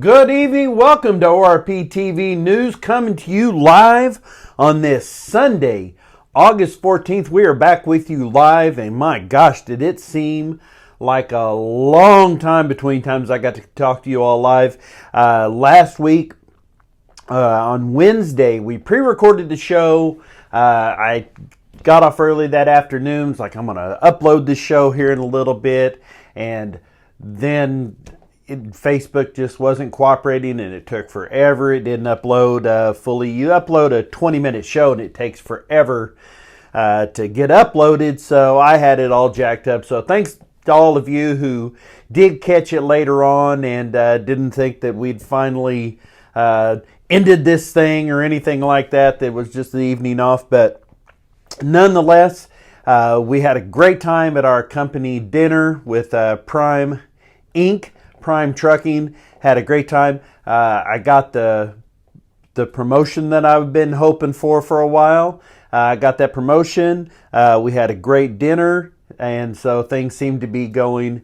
Good evening. Welcome to ORPtv News, coming to you live on this Sunday, August 14th. We are back with you live, and my gosh, did it seem like a long time between times I got to talk to you all live. Last week, on Wednesday, we pre-recorded the show. I got off early that afternoon. It's like, I'm going to upload this show here in a little bit, and then Facebook just wasn't cooperating, and it took forever. It didn't upload fully. You upload a 20-minute show, and it takes forever to get uploaded, so I had it all jacked up. So thanks to all of you who did catch it later on and didn't think that we'd finally ended this thing or anything like that. That was just the evening off, but nonetheless, we had a great time at our company dinner with Prime Inc., Prime Trucking. Had a great time. I got the promotion that I've been hoping for a while. I got that promotion. We had a great dinner, and so things seem to be going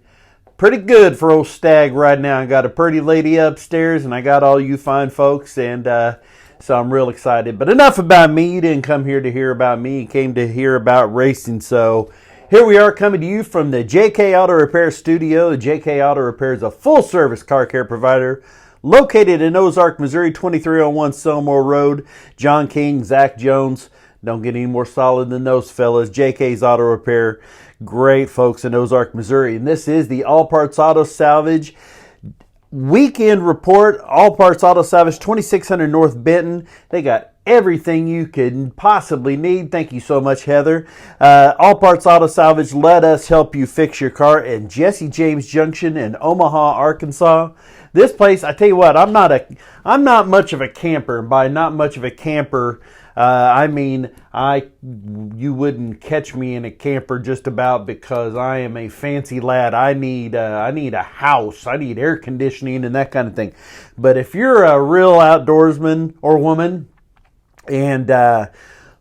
pretty good for old Stag right now. I got a pretty lady upstairs, and I got all you fine folks, and so I'm real excited. But enough about me. You didn't come here to hear about me. You came to hear about racing. So here we are, coming to you from the JK Auto Repair Studio. The JK Auto Repair is a full-service car care provider located in Ozark, Missouri, 2301 Selmore Road. John King, Zach Jones. Don't get any more solid than those fellas. JK's Auto Repair. Great folks in Ozark, Missouri. And this is the All Parts Auto Salvage Weekend Report. All Parts Auto Salvage, 2600 North Benton. They got everything you could possibly need. Thank you so much, Heather. All Parts Auto Salvage, let us help you fix your car in Jesse James Junction in Omaha, Arkansas. This place, I tell you what, I'm not much of a camper. By not much of a camper, I mean you wouldn't catch me in a camper just about, because I am a fancy lad. I need a house. I need air conditioning and that kind of thing. But if you're a real outdoorsman or woman and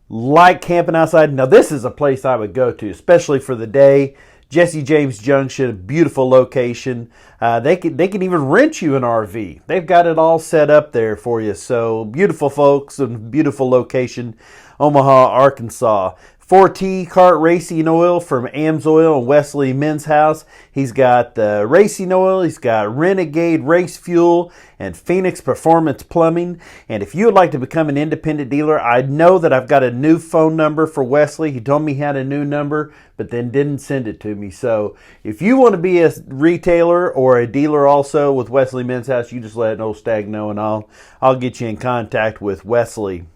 like camping outside, now this is a place I would go to, especially for the day. Jesse James Junction, a beautiful location. They can even rent you an RV. They've got it all set up there for you. So beautiful folks and beautiful location, Omaha, Arkansas. 4T Kart Racing Oil from Amsoil and Wesley Men's House. He's got the racing oil. He's got Renegade Race Fuel and Phoenix Performance Plumbing. And if you would like to become an independent dealer, I know that I've got a new phone number for Wesley. He told me he had a new number, but then didn't send it to me. So if you want to be a retailer or a dealer also with Wesley Men's House, you just let old Stag know, and I'll get you in contact with Wesley.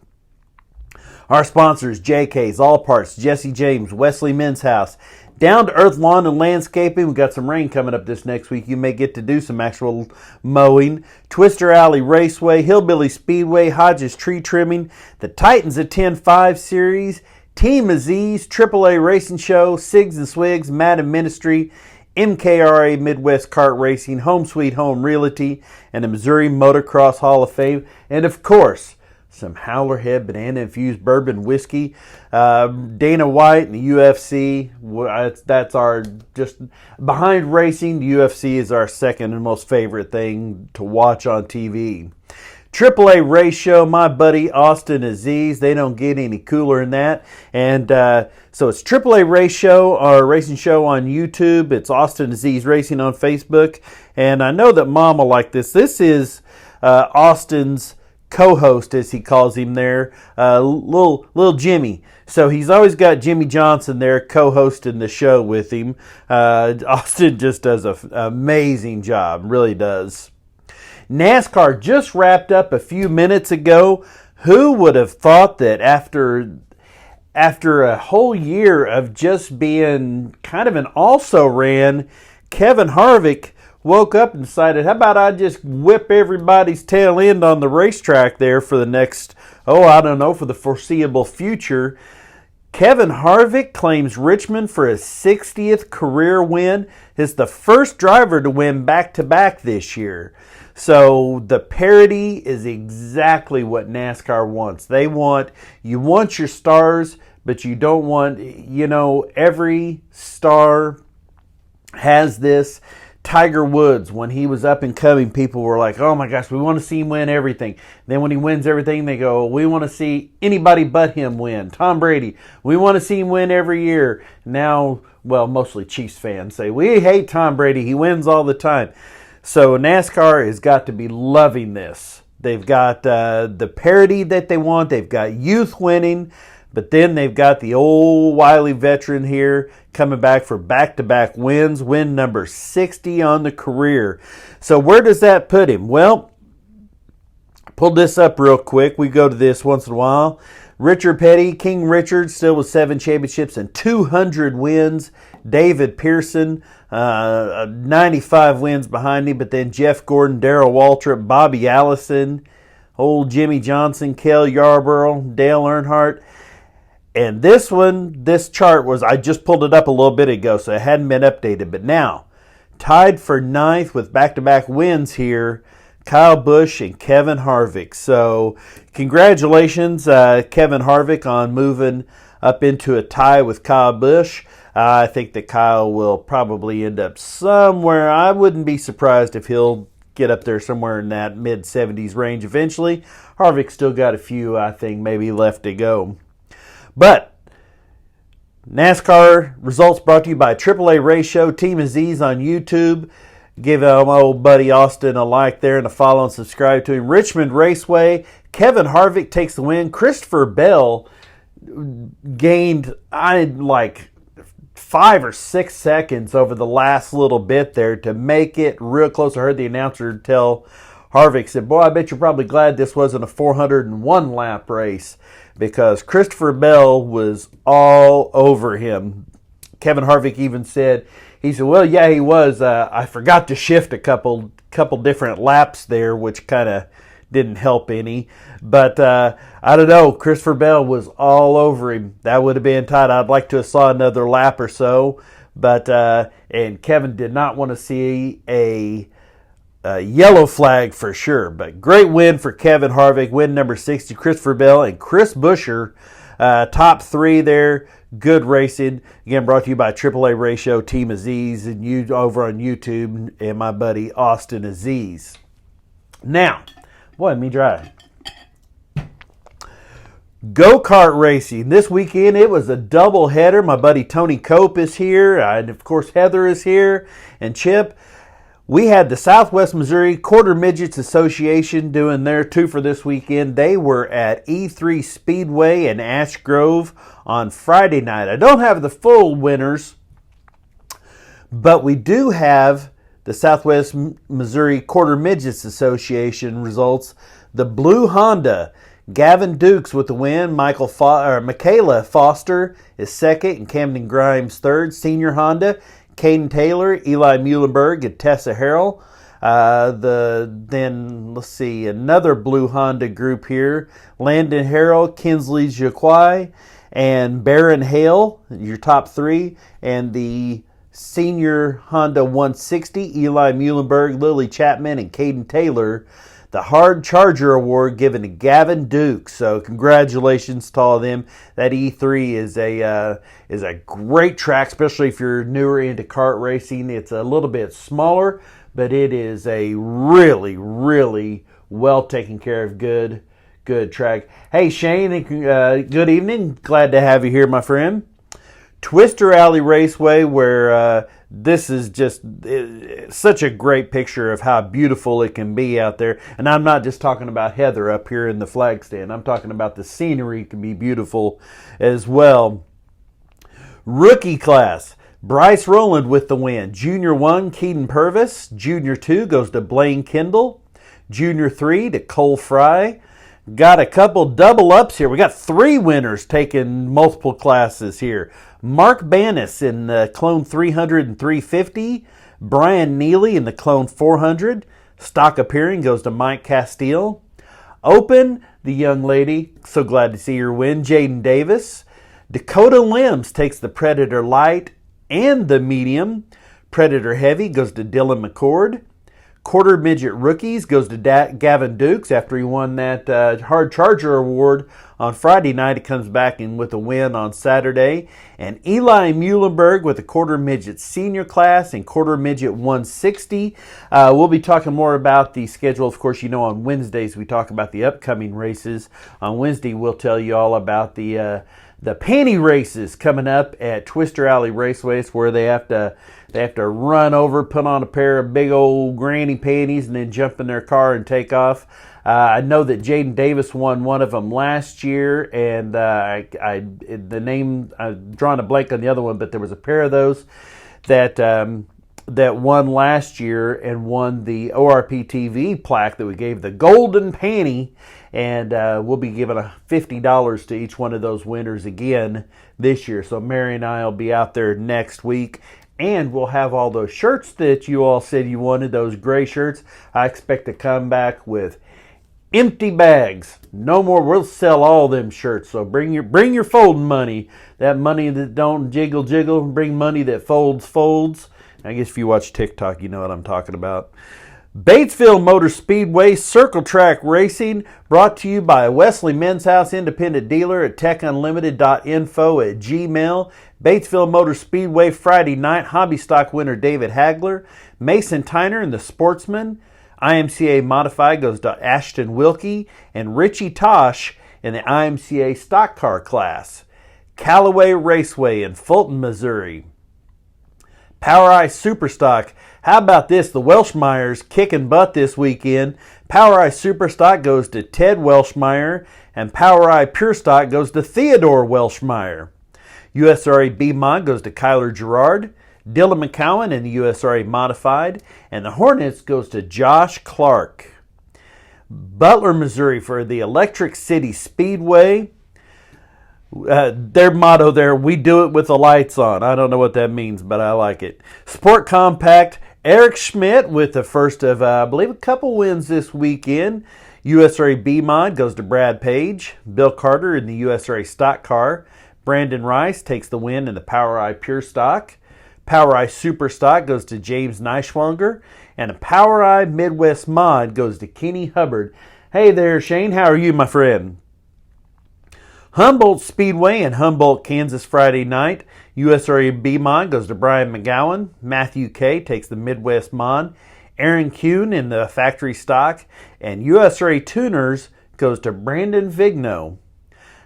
Our sponsors, JK's, All Parts, Jesse James, Wesley Men's House, Down to Earth Lawn and Landscaping. We've got some rain coming up this next week. You may get to do some actual mowing. Twister Alley Raceway, Hillbilly Speedway, Hodges Tree Trimming, the Titans of 10-5 Series, Team Aziz, AAA Racing Show, Sigs and Swigs, Madden Ministry, MKRA Midwest Kart Racing, Home Sweet Home Realty, and the Missouri Motocross Hall of Fame. And of course, some Howler Head banana-infused bourbon whiskey. Dana White and the UFC, that's our, just behind racing, the UFC is our second and most favorite thing to watch on TV. AAA Race Show, my buddy Austin Aziz. They don't get any cooler than that. And so it's AAA Race Show, our racing show on YouTube. It's Austin Aziz Racing on Facebook. And I know that Mom will like this. This is Austin's co-host, as he calls him there, little Jimmy. So he's always got Jimmy Johnson there co-hosting the show with him. Austin just does an amazing job, really does. NASCAR just wrapped up a few minutes ago. Who would have thought that after a whole year of just being kind of an also-ran, Kevin Harvick woke up and decided, how about I just whip everybody's tail end on the racetrack there for the next, for the foreseeable future. Kevin Harvick claims Richmond for his 60th career win. He's the first driver to win back-to-back this year. So the parity is exactly what NASCAR wants. You want your stars, but you don't want, every star has this Tiger Woods, when he was up and coming, people were like, oh my gosh, we want to see him win everything. Then when he wins everything, they go, we want to see anybody but him win. Tom Brady, we want to see him win every year. Now, well, mostly Chiefs fans say, we hate Tom Brady. He wins all the time. So NASCAR has got to be loving this. They've got the parity that they want. They've got youth winning. But then they've got the old wily veteran here coming back for back-to-back wins, win number 60 on the career. So where does that put him? Well, pull this up real quick. We go to this once in a while. Richard Petty, King Richard, still with 7 championships and 200 wins. David Pearson, 95 wins behind him. But then Jeff Gordon, Darrell Waltrip, Bobby Allison, old Jimmy Johnson, Cale Yarborough, Dale Earnhardt. And this one, this chart was, I just pulled it up a little bit ago, so it hadn't been updated. But now, tied for 9th with back-to-back wins here, Kyle Busch and Kevin Harvick. So congratulations, Kevin Harvick, on moving up into a tie with Kyle Busch. I think that Kyle will probably end up somewhere. I wouldn't be surprised if he'll get up there somewhere in that mid-70s range eventually. Harvick's still got a few, I think, maybe left to go. But NASCAR results brought to you by AAA Race Show, Team Aziz on YouTube. Give my old buddy Austin a like there and a follow and subscribe to him. Richmond Raceway, Kevin Harvick takes the win. Christopher Bell gained, like 5 or 6 seconds over the last little bit there to make it real close. I heard the announcer tell Harvick, said, boy, I bet you're probably glad this wasn't a 401 lap race, because Christopher Bell was all over him. Kevin Harvick even said, he said, well, yeah, he was. I forgot to shift a couple different laps there, which kind of didn't help any. But I don't know. Christopher Bell was all over him. That would have been tight. I'd like to have saw another lap or so. But and Kevin did not want to see a yellow flag for sure. But great win for Kevin Harvick. Win number 60, Christopher Bell and Chris Buescher. Top 3 there. Good racing. Again, brought to you by AAA Race Show, Team Aziz, and you over on YouTube, and my buddy Austin Aziz. Now, boy, me dry. Go-kart racing. This weekend, it was a double header. My buddy Tony Cope is here, and of course Heather is here, and Chip. We had the Southwest Missouri Quarter Midgets Association doing their 2 for this weekend. They were at E3 Speedway in Ash Grove on Friday night. I don't have the full winners, but we do have the Southwest Missouri Quarter Midgets Association results. The blue Honda, Gavin Dukes with the win. Michaela Foster is second, and Camden Grimes third. Senior Honda, Caden Taylor, Eli Muhlenberg, and Tessa Harrell. Then let's see, another blue Honda group here. Landon Harrell, Kinsley Jacquai, and Baron Hale, your top 3. And the senior Honda 160, Eli Muhlenberg, Lily Chapman, and Caden Taylor. The Hard Charger Award given to Gavin Dukes. So congratulations to all of them. That E3 is a great track, especially if you're newer into kart racing. It's a little bit smaller, but it is a really, really well taken care of, good track. Hey Shane, good evening. Glad to have you here, my friend. Twister Alley Raceway, where this is just such a great picture of how beautiful it can be out there. And I'm not just talking about Heather up here in the flag stand. I'm talking about the scenery can be beautiful as well. Rookie class, Bryce Rowland with the win. Junior 1, Keaton Purvis. Junior 2 goes to Blaine Kendall. Junior 3 to Cole Fry. Got a couple double ups here. We got 3 winners taking multiple classes here. Mark Bannis in the Clone 300 and 350. Brian Neely in the Clone 400. Stock appearing goes to Mike Castile. Open, the young lady, so glad to see her win, Jaden Davis. Dakota Limbs takes the Predator Light and the Medium. Predator Heavy goes to Dylan McCord. Quarter Midget Rookies goes to Gavin Dukes after he won that Hard Charger Award on Friday night. He comes back in with a win on Saturday. And Eli Muhlenberg with the Quarter Midget Senior Class and Quarter Midget 160. We'll be talking more about the schedule. Of course, you know on Wednesdays we talk about the upcoming races. On Wednesday we'll tell you all about the panty races coming up at Twister Alley Raceways, where they have to run over, put on a pair of big old granny panties, and then jump in their car and take off. I know that Jaden Davis won one of them last year, and I'm drawing a blank on the other one, but there was a pair of those that won last year and won the ORPtv plaque that we gave the Golden Panty, and we'll be giving $50 to each one of those winners again this year. So Mary and I will be out there next week, and we'll have all those shirts that you all said you wanted, those gray shirts. I expect to come back with empty bags. No more. We'll sell all them shirts. So bring your folding money. That money that don't jiggle. Bring money that folds. I guess if you watch TikTok, you know what I'm talking about. Batesville Motor Speedway Circle Track Racing, brought to you by Wesley Men's House Independent Dealer at techunlimited.info at Gmail. Batesville Motor Speedway Friday night, hobby stock winner David Hagler. Mason Tyner and the Sportsman. IMCA Modified goes to Ashton Wilkie. And Richie Tosh in the IMCA Stock Car class. Callaway Raceway in Fulton, Missouri. POWRi Superstock. How about this? The Welshmeyers kicking butt this weekend. POWRi Superstock goes to Ted Welshmeyer, and POWRi Pure Stock goes to Theodore Welshmeyer. USRA B-Mod goes to Kyler Gerard. Dylan McCowan in the USRA Modified, and the Hornets goes to Josh Clark. Butler, Missouri for the Electric City Speedway. Their motto there, we do it with the lights on. I don't know what that means, but I like it. Sport Compact, Eric Schmidt with the first of, I believe, a couple wins this weekend. USRA B-Mod goes to Brad Page. Bill Carter in the USRA Stock Car. Brandon Rice takes the win in the POWRi Pure Stock. POWRi Super Stock goes to James Neischwanger. And a POWRi Midwest Mod goes to Kenny Hubbard. Hey there, Shane. How are you, my friend? Humboldt Speedway in Humboldt, Kansas Friday night. USRA B-Mod goes to Brian McGowan. Matthew K. takes the Midwest Mod. Aaron Kuhn in the Factory Stock. And USRA Tuners goes to Brandon Vigno.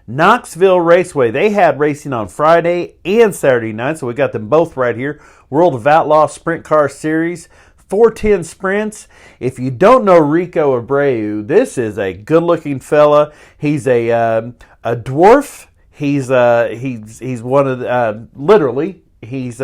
Knoxville Raceway. They had racing on Friday and Saturday night, so we got them both right here. World of Outlaw Sprint Car Series. 410 sprints. If you don't know Rico Abreu, this is a good-looking fella. He's a dwarf. He's one of the, literally, he's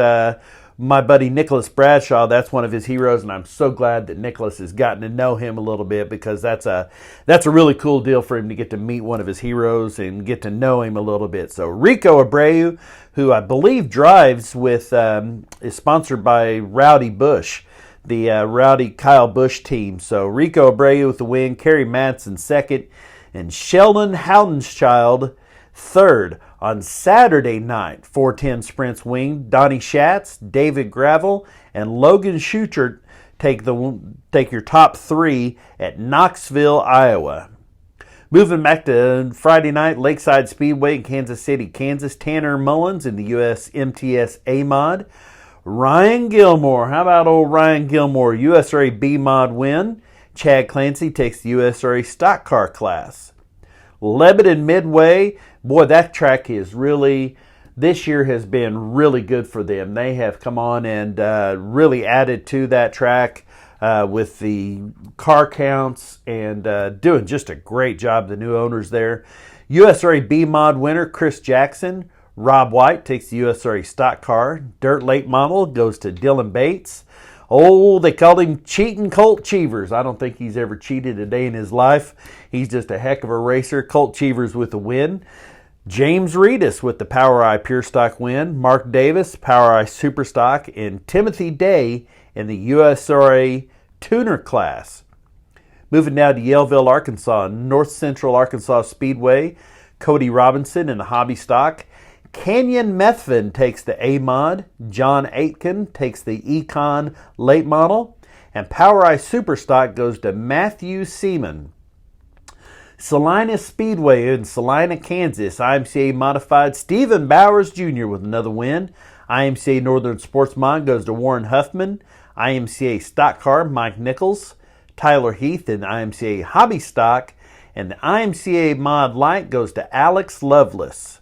my buddy Nicholas Bradshaw. That's one of his heroes, and I'm so glad that Nicholas has gotten to know him a little bit, because that's a really cool deal for him to get to meet one of his heroes and get to know him a little bit. So Rico Abreu, who I believe drives with, is sponsored by Rowdy Bush, the Rowdy Kyle Busch team. So Rico Abreu with the win, Kerry Madsen second, and Sheldon Howdenchild third. On Saturday night, 410 sprints wing, Donnie Schatz, David Gravel, and Logan Schuchert take your top three at Knoxville, Iowa. Moving back to Friday night, Lakeside Speedway in Kansas City, Kansas. Tanner Mullins in the US MTS A-Mod. Ryan Gilmore. How about old Ryan Gilmore? USRA B-Mod win. Chad Clancy takes the USRA Stock Car class. Lebanon Midway. Boy, that track is really, this year has been really good for them. They have come on and really added to that track with the car counts and doing just a great job, the new owners there. USRA B-Mod winner, Chris Jackson. Rob White takes the USRA Stock Car. Dirt Late Model goes to Dylan Bates. Oh, they called him Cheating Colt Cheevers. I don't think he's ever cheated a day in his life. He's just a heck of a racer. Colt Cheevers with the win. James Reedus with the POWRi Pure Stock win. Mark Davis, POWRi Super Stock. And Timothy Day in the USRA Tuner class. Moving now to Yellville, Arkansas. North Central Arkansas Speedway. Cody Robinson in the Hobby Stock. Canyon Methvin takes the A-Mod. John Aitken takes the Econ Late Model. And Power Eye Superstock goes to Matthew Seaman. Salina Speedway in Salina, Kansas, IMCA Modified, Stephen Bowers Jr. with another win. IMCA Northern Sportsman goes to Warren Huffman. IMCA Stock Car, Mike Nichols. Tyler Heath in IMCA Hobby Stock. And the IMCA Mod Light goes to Alex Lovelace.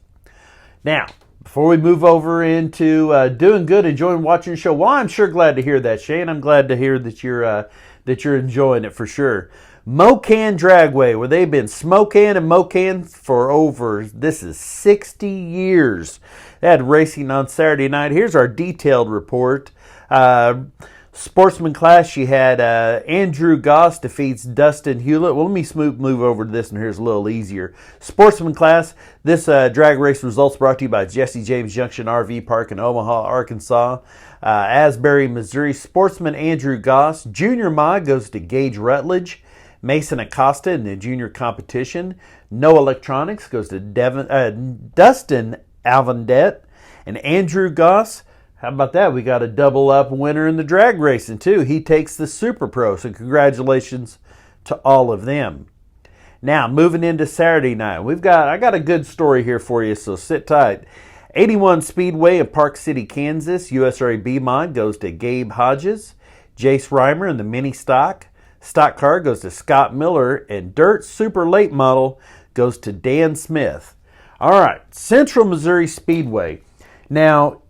Now, before we move over into doing good, enjoying watching the show, well, I'm sure glad to hear that, Shane. I'm glad to hear that you're enjoying it for sure. Mocan Dragway, where they've been smoking and mocan for over, this is 60 years. They had racing on Saturday night. Here's our detailed report. Sportsman class, you had Andrew Goss defeats Dustin Hewlett. Well, let me move over to this one. Here's a little easier. Sportsman class, this drag race results brought to you by Jesse James Junction RV Park in Omaha, Arkansas. Asbury, Missouri. Sportsman Andrew Goss. Junior Mod goes to Gage Rutledge. Mason Acosta in the junior competition. No Electronics goes to Dustin Alvendet. And Andrew Goss, how about that? We got a double up winner in the drag racing too. He takes the Super Pro, so congratulations to all of them. Now, moving into Saturday night, I got a good story here for you, so sit tight. 81 Speedway in Park City, Kansas, USRA B Mod goes to Gabe Hodges. Jace Reimer in the mini stock. Stock car goes to Scott Miller, and Dirt Super Late Model goes to Dan Smith. All right, Central Missouri Speedway. Now,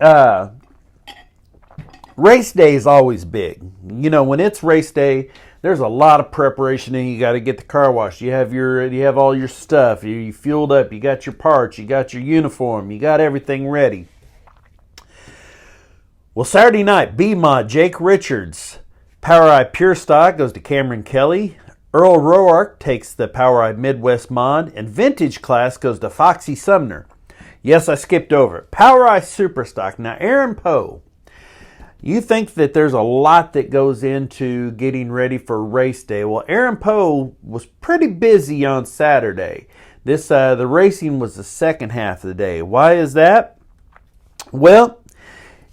race day is always big. You know, when it's race day, there's a lot of preparation, and you got to get the car washed. You have all your stuff. You fueled up. You got your parts. You got your uniform. You got everything ready. Well, Saturday night, B-Mod, Jake Richards. Power Eye Pure Stock goes to Cameron Kelly. Earl Roark takes the Power Eye Midwest Mod. And Vintage Class goes to Foxy Sumner. Yes, I skipped over it. Power Eye Super Stock. Now, Aaron Poe. You think that there's a lot that goes into getting ready for race day. Well, Aaron Poe was pretty busy on Saturday. The racing was the second half of the day. Why is that? Well,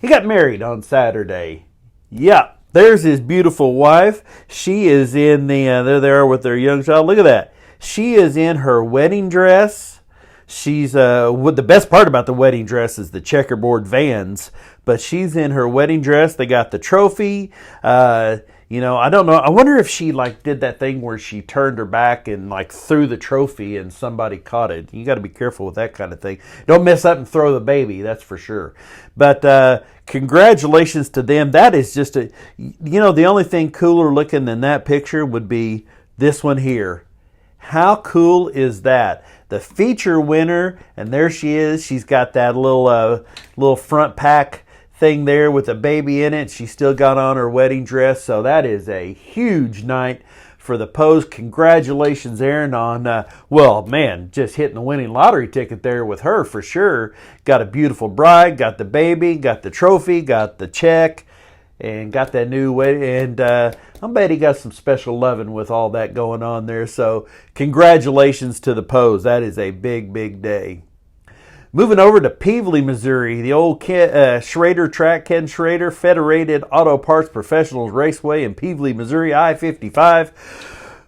he got married on Saturday. Yeah, there's his beautiful wife. She is in they're there with their young child. Look at that. She is in her wedding dress. She's the best part about the wedding dress is the checkerboard Vans, but she's in her wedding dress. They got the trophy. I don't know. I wonder if she did that thing where she turned her back and threw the trophy and somebody caught it. You got to be careful with that kind of thing. Don't mess up and throw the baby, that's for sure. But congratulations to them. That is just the only thing cooler looking than that picture would be this one here. How cool is that? The feature winner, and there she is. She's got that little front pack thing there with a baby in it. She still got on her wedding dress, so that is a huge night for the Poes. Congratulations, Aaron, on, just hitting the winning lottery ticket there with her for sure. Got a beautiful bride, got the baby, got the trophy, got the check, and got that new wedding. And I bet he got some special loving with all that going on there. So congratulations to the Poes. That is a big, big day. Moving over to Peevely, Missouri, the old Schrader track, Ken Schrader, Federated Auto Parts Professionals Raceway in Peevely, Missouri, I-55.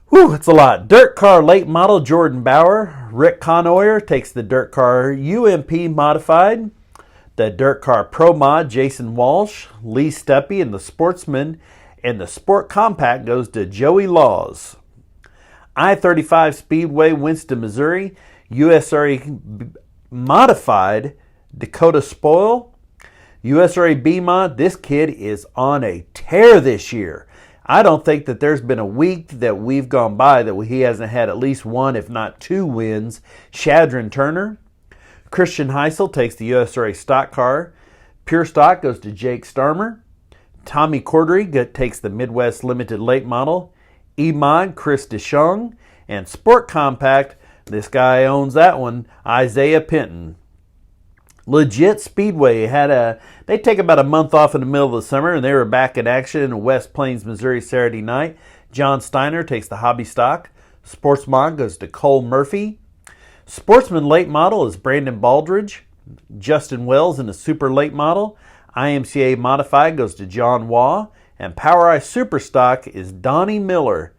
Whew, it's a lot. Dirt car late model, Jordan Bauer. Rick Conoyer takes the dirt car UMP Modified. The dirt car Pro Mod, Jason Walsh. Lee Stuppy and the Sportsman. And the Sport Compact goes to Joey Laws. I-35 Speedway, Winston, Missouri. USRA Modified, Dakota Spoil. USRA B-Mod, this kid is on a tear this year. I don't think that there's been a week that we've gone by that he hasn't had at least one, if not two wins. Shadron Turner. Christian Heisel takes the USRA stock car. Pure Stock goes to Jake Starmer. Tommy Cordery takes the Midwest Limited Late Model. E-Mod, Chris DeShong. And Sport Compact, this guy owns that one, Isaiah Penton. Legit Speedway they take about a month off in the middle of the summer, and they were back in action in West Plains, Missouri Saturday night. John Steiner takes the hobby stock. Sportsman goes to Cole Murphy. Sportsman Late Model is Brandon Baldridge. Justin Wells in the Super Late Model. IMCA Modified goes to John Waugh. And POWRi Superstock is Donnie Miller.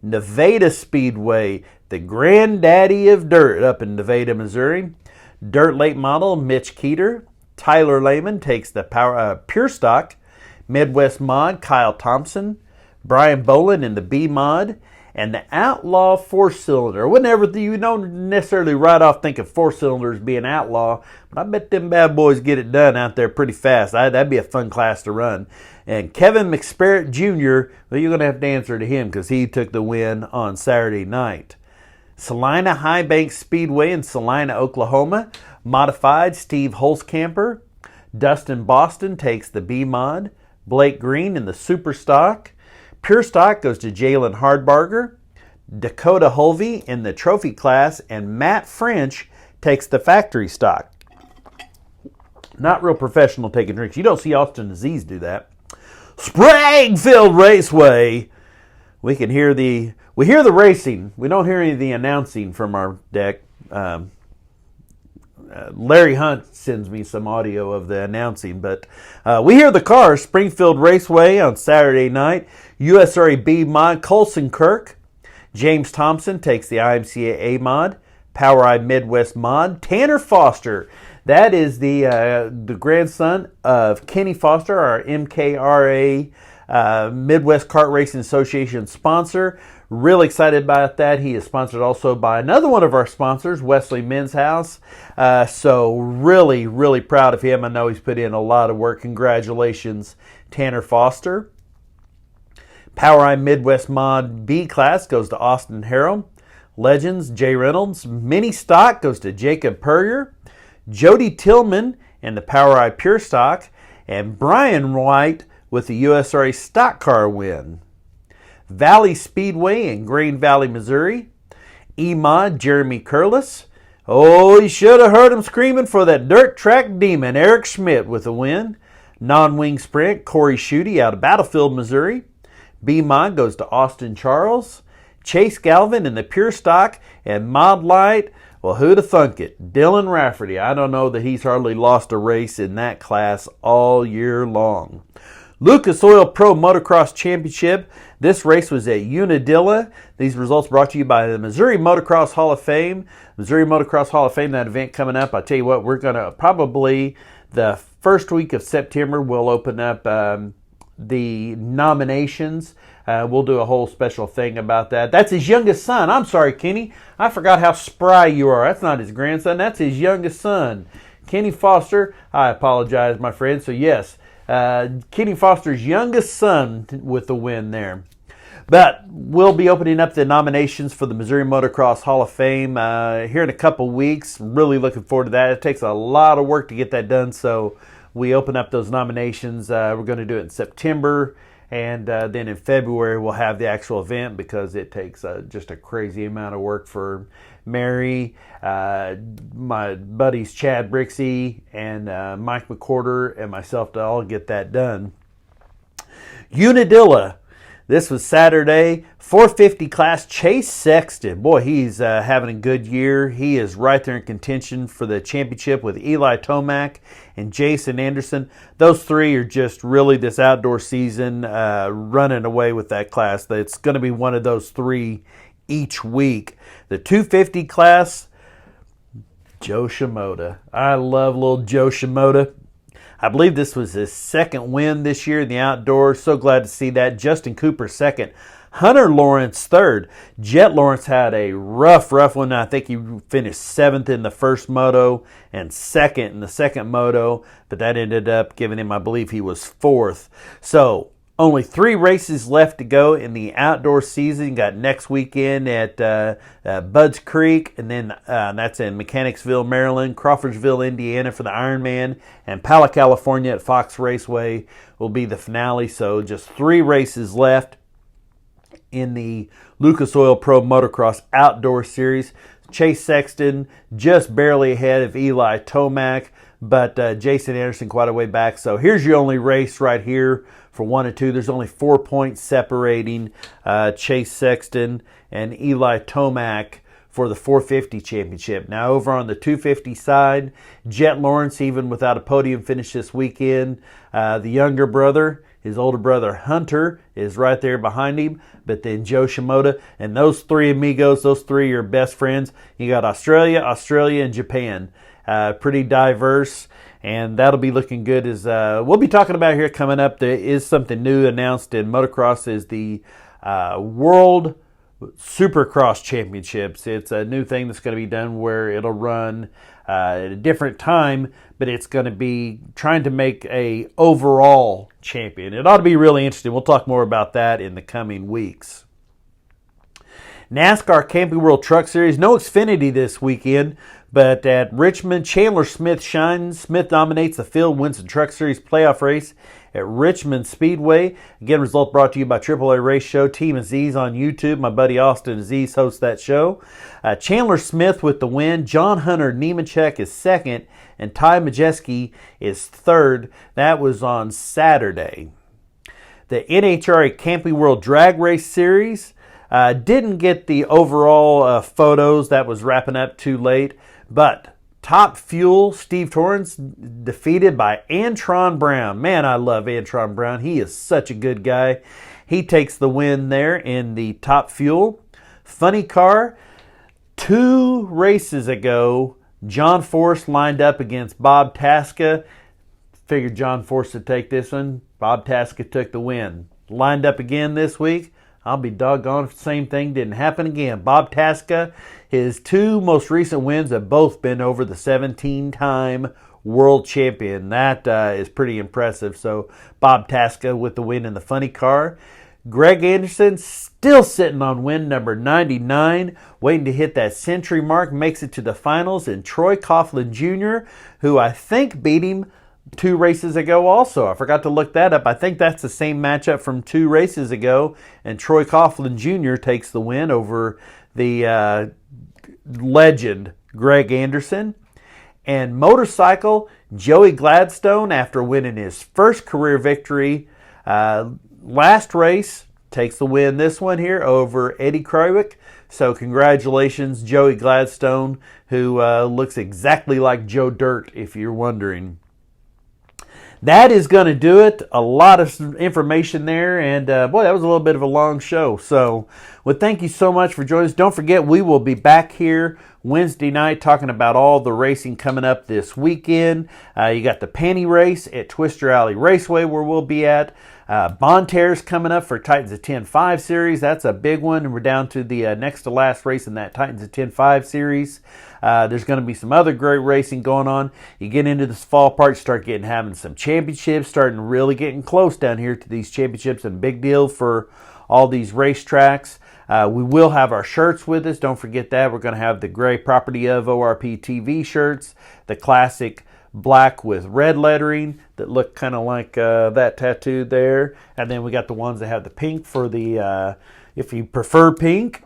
Nevada Speedway, the granddaddy of dirt up in Nevada, Missouri. Dirt late model Mitch Keeter. Tyler Lehman takes the Pure Stock. Midwest Mod Kyle Thompson. Brian Boland in the B Mod. And the Outlaw 4-cylinder. You don't necessarily right off think of 4-cylinders being outlaw, but I bet them bad boys get it done out there pretty fast. That'd be a fun class to run. And Kevin McSparrett Jr., well, you're going to have to answer to him because he took the win on Saturday night. Salina High Bank Speedway in Salina, Oklahoma. Modified Steve Holzkamper. Dustin Boston takes the B Mod. Blake Green in the Super Stock. Pure Stock goes to Jalen Hardbarger. Dakota Hulvey in the Trophy class. And Matt French takes the Factory Stock. Not real professional taking drinks. You don't see Austin Aziz do that. Springfield Raceway. We hear the racing. We don't hear any of the announcing from our deck. Larry Hunt sends me some audio of the announcing, but we hear the cars. Springfield Raceway on Saturday night. USRA B Mod Colson Kirk. James Thompson takes the IMCA A Mod. POWRi Midwest Mod. Tanner Foster. That is the grandson of Kenny Foster, our MKRA Midwest Kart Racing Association sponsor. Really excited about that. He is sponsored also by another one of our sponsors, Wesley Men's House. So really, really proud of him. I know he's put in a lot of work. Congratulations, Tanner Foster. POWRi Midwest Mod B class goes to Austin Harrell. Legends, Jay Reynolds. Mini Stock goes to Jacob Purrier. Jody Tillman and the POWRi Pure Stock. And Brian White with the USRA Stock Car win. Valley Speedway in Green Valley, Missouri. E-Mod, Jeremy Curlis. Oh, you should have heard him screaming for that dirt track demon, Eric Schmidt with a win. Non-wing sprint, Corey Schutte out of Battlefield, Missouri. B-Mod goes to Austin Charles. Chase Galvin in the Pure Stock. And Mod Light, well, who'd have thunk it? Dylan Rafferty. I don't know that he's hardly lost a race in that class all year long. Lucas Oil Pro Motocross Championship. This race was at Unadilla. These results brought to you by the Missouri Motocross Hall of Fame. Missouri Motocross Hall of Fame, that event coming up. I tell you what, we're going to probably the first week of September, we'll open up the nominations. We'll do a whole special thing about that. That's his youngest son. I'm sorry, Kenny. I forgot how spry you are. That's not his grandson. That's his youngest son. Kenny Foster. I apologize, my friend. So, yes, Kenny Foster's youngest son with the win there. But we'll be opening up the nominations for the Missouri Motocross Hall of Fame here in a couple weeks. Really looking forward to that. It takes a lot of work to get that done, so we open up those nominations. We're going to do it in September, and then in February we'll have the actual event because it takes just a crazy amount of work for Mary, my buddies Chad Brixey, and Mike McCorder, and myself to all get that done. Unadilla. This was Saturday, 450 class, Chase Sexton. Boy, he's having a good year. He is right there in contention for the championship with Eli Tomac and Jason Anderson. Those three are just really this outdoor season running away with that class. It's going to be one of those three each week. The 250 class, Joe Shimoda. I love little Joe Shimoda. I believe this was his second win this year in the outdoors. So glad to see that. Justin Cooper second. Hunter Lawrence third. Jet Lawrence had a rough one. I think he finished seventh in the first moto and second in the second moto. But that ended up giving him, I believe he was fourth. So only 3 races left to go in the outdoor season. Got next weekend at Budds Creek, and then that's in Mechanicsville, Maryland, Crawfordsville, Indiana for the Ironman, and Pala, California at Fox Raceway will be the finale. So just 3 races left in the Lucas Oil Pro Motocross Outdoor Series. Chase Sexton just barely ahead of Eli Tomac, but Jason Anderson quite a way back. So here's your only race right here for 1 and 2. There's only 4 points separating Chase Sexton and Eli Tomac for the 450 championship. Now over on the 250 side, Jet Lawrence, even without a podium finish this weekend, the younger brother, His older brother Hunter is right there behind him. But then Joe Shimoda, and those three amigos, those three are best friends. You got Australia, and Japan. Pretty diverse. And that'll be looking good. As we'll be talking about here coming up. There is something new announced in motocross, is the World Supercross Championships. It's a new thing that's going to be done where it'll run at a different time, but it's going to be trying to make a overall champion. It ought to be really interesting. We'll talk more about that in the coming weeks. NASCAR Camping World Truck Series, no Xfinity this weekend, but at Richmond, Chandler Smith shines. Smith dominates the field, wins the Truck Series playoff race at Richmond Speedway. Again, result brought to you by AAA Race Show. Team Aziz on YouTube. My buddy Austin Aziz hosts that show. Chandler Smith with the win. John Hunter Nemechek is second, and Ty Majeski is third. That was on Saturday. The NHRA Camping World Drag Race Series didn't get the overall photos. That was wrapping up too late. But Top Fuel, Steve Torrance, defeated by Antron Brown. Man, I love Antron Brown. He is such a good guy. He takes the win there in the Top Fuel. Funny Car, 2 races ago, John Force lined up against Bob Tasca. Figured John Force would take this one. Bob Tasca took the win. Lined up again this week. I'll be doggone if the same thing didn't happen again. Bob Tasca, his 2 most recent wins have both been over the 17-time world champion. That is pretty impressive. So Bob Tasca with the win in the Funny Car. Greg Anderson still sitting on win number 99, waiting to hit that century mark, makes it to the finals. And Troy Coughlin Jr., who I think beat him 2 races ago also. I forgot to look that up. I think that's the same matchup from 2 races ago. And Troy Coughlin Jr. takes the win over the legend Greg Anderson. And motorcycle, Joey Gladstone, after winning his first career victory last race, takes the win this one here over Eddie Krawick. So congratulations, Joey Gladstone, who looks exactly like Joe Dirt, if you're wondering. That is going to do it. A lot of information there. And boy, that was a little bit of a long show. So, well, thank you so much for joining us. Don't forget, we will be back here Wednesday night talking about all the racing coming up this weekend. You got the Panty Race at Twister Alley Raceway where we'll be at. Bonterre's coming up for Titans of 10-5 series. That's a big one. And we're down to the next to last race in that Titans of 10-5 series. There's going to be some other great racing going on. You get into this fall part, you start having some championships, starting really getting close down here to these championships, and big deal for all these racetracks. We will have our shirts with us. Don't forget that. We're going to have the gray Property of ORPtv shirts, the classic black with red lettering that look kind of like that tattoo there. And then we got the ones that have the pink for the, if you prefer pink.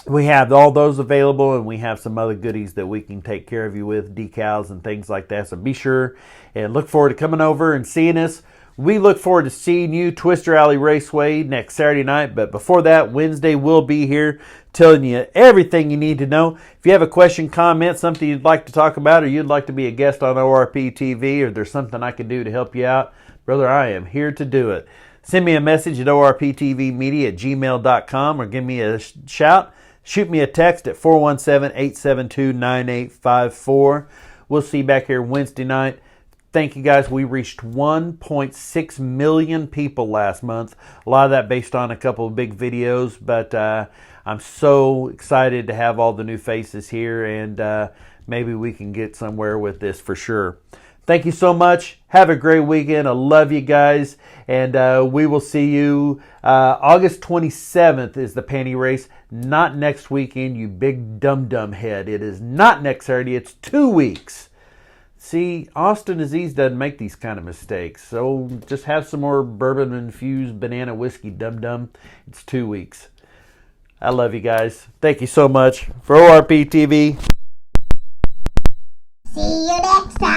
We have all those available, and we have some other goodies that we can take care of you with, decals and things like that. So be sure and look forward to coming over and seeing us. We look forward to seeing you Twister Alley Raceway next Saturday night. But before that, Wednesday, we'll be here telling you everything you need to know. If you have a question, comment, something you'd like to talk about, or you'd like to be a guest on ORPtv, or there's something I can do to help you out, brother, I am here to do it. Send me a message at orptvmedia@gmail.com, or give me a shout. Shoot me a text at 417-872-9854. We'll see you back here Wednesday night. Thank you, guys. We reached 1.6 million people last month. A lot of that based on a couple of big videos, but I'm so excited to have all the new faces here, and maybe we can get somewhere with this for sure. Thank you so much. Have a great weekend. I love you guys, and we will see you August 27th is the Panty Race. Not next weekend, you big dum-dum head. It is not next Saturday. It's 2 weeks. See, Austin Aziz doesn't make these kind of mistakes. So just have some more bourbon-infused banana whiskey, dum-dum. It's 2 weeks. I love you guys. Thank you so much. For ORPtv. See you next time.